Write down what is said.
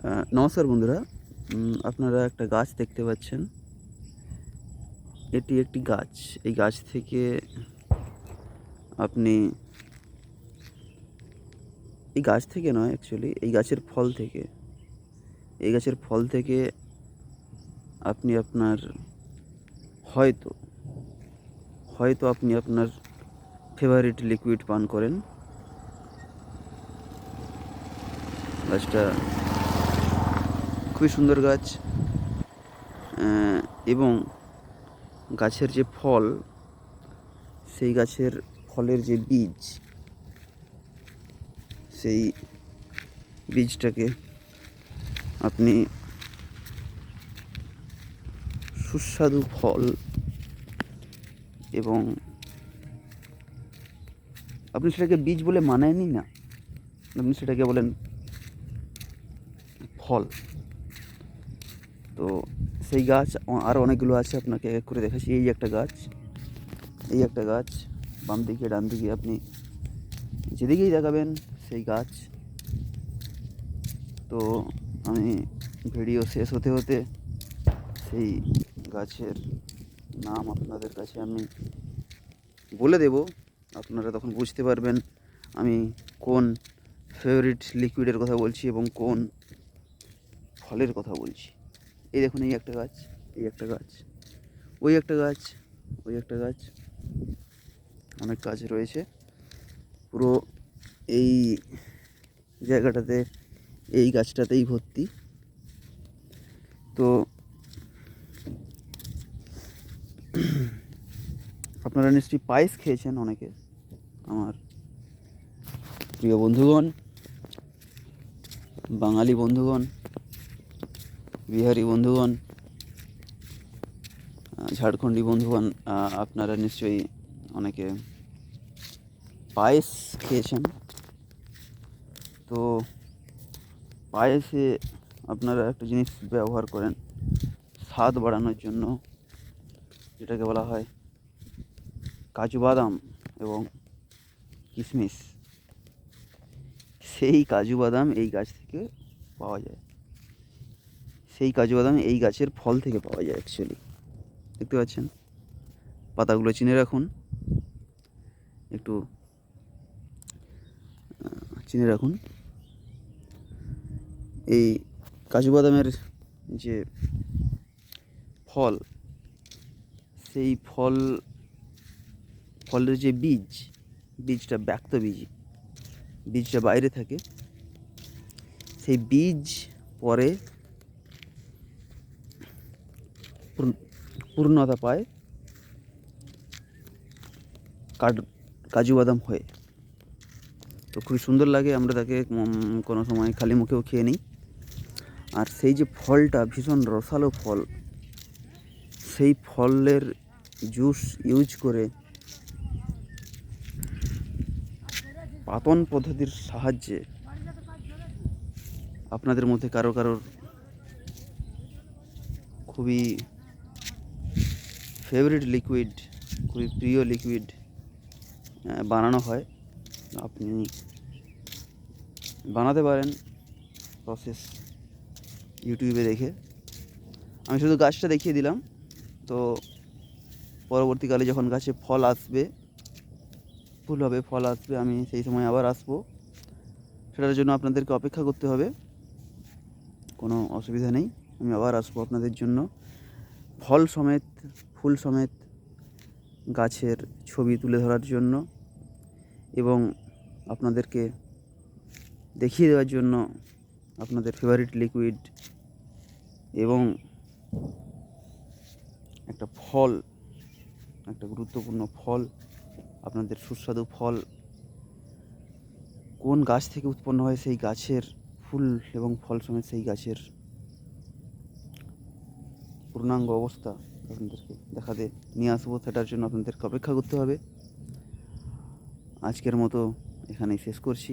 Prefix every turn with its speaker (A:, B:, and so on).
A: নমস্কার বন্ধুরা। আপনারা একটা গাছ দেখতে পাচ্ছেন। এটি একটি গাছ। এই গাছ থেকে আপনি এই গাছ থেকে নয়, অ্যাকচুয়ালি এই গাছের ফল থেকে আপনি আপনার হয়তো হয়তো আপনি আপনার ফেভারিট লিকুইড পান করেন। গাছটা খুবই সুন্দর গাছ, এবং গাছের যে ফল, সেই গাছের ফলের যে বীজ, সেই বীজটাকে আপনি সুস্বাদু ফল, এবং আপনি সেটাকে বীজ বলে মানেনই না, আপনি সেটাকে বলেন ফল। তো সেই গাছ আরও অনেকগুলো আছে, আপনাকে এক করে দেখাচ্ছি। এই একটা গাছ, বাম দিকে ডান দিকে আপনি যেদিকেই দেখাবেন সেই গাছ। তো আমি ভিডিও শেষ হতে হতে সেই গাছের নাম আপনাদের কাছে আমি বলে দেব। আপনারা তখন বুঝতে পারবেন আমি কোন ফেভারিট লিকুইডের কথা বলছি এবং কোন ফলের কথা বলছি। এই দেখুন, এই একটা গাছ, ওই একটা গাছ, অনেক গাছ রয়েছে পুরো এই জায়গাটাতে, এই গাছটাতেই ভর্তি। তো আপনারা নিশ্চয়ই পায়েস খেয়েছেন অনেকে, আমার প্রিয় বন্ধুগণ, বাঙালি বন্ধুগণ, বিহারি বন্ধুগণ, ঝাড়খণ্ডী বন্ধুগণ, আপনারা নিশ্চয়ই অনেকে পায়েস খেয়েছেন। তো পায়েসে আপনারা একটা জিনিস ব্যবহার করেন স্বাদ বাড়ানোর জন্য, যেটাকে বলা হয় কাজু বাদাম এবং কিশমিশ। সেই কাজু বাদাম এই গাছ থেকে পাওয়া যায়, সেই কাজু বাদাম এই গাছের ফল থেকে পাওয়া যায়। অ্যাকচুয়ালি দেখতে পাচ্ছেন, পাতাগুলো চিনে রাখুন, একটু চিনে রাখুন। এই কাজু বাদামের যে ফল, সেই ফলের যে বীজটা ব্যক্ত বীজটা বাইরে থাকে। সেই বীজ পরে পূর্ণতা পায় কাজু বাদাম হয়ে। তো খুবই সুন্দর লাগে, আমরা তাকে কোনো সময় খালি মুখেও খেয়ে নিই। আর সেই যে ফলটা ভীষণ রসালো ফল, সেই ফলের জুস ইউজ করে পাতন পদ্ধতির সাহায্যে আপনাদের মধ্যে কারোর খুবই ফেভারিট লিকুইড, খুবই প্রিয় লিকুইড বানানো হয়। আপনি বানাতে পারেন প্রসেস ইউটিউবে দেখে। আমি শুধু গাছটা দেখিয়ে দিলাম। তো পরবর্তীকালে যখন গাছে ফল আসবে, আমি সেই সময় আবার আসবো। সেটার জন্য আপনাদেরকে অপেক্ষা করতে হবে, কোনো অসুবিধা নেই। আমি আবার আসবো আপনাদের জন্য ফল সমেত, ফুল সমেত গাছের ছবি তুলে ধরার জন্য, এবং আপনাদেরকে দেখিয়ে দেওয়ার জন্য আপনাদের ফেভারিট লিকুইড এবং একটা ফল, একটা গুরুত্বপূর্ণ ফল, আপনাদের সুস্বাদু ফল কোন গাছ থেকে উৎপন্ন হয়, সেই গাছের ফুল এবং ফল সমেত সেই গাছের পূর্ণাঙ্গ অবস্থা আপনাদেরকে দেখাতে নিয়ে আসবো। সেটার জন্য আপনাদেরকে অপেক্ষা করতে হবে। আজকের মতো এখানেই শেষ করছি।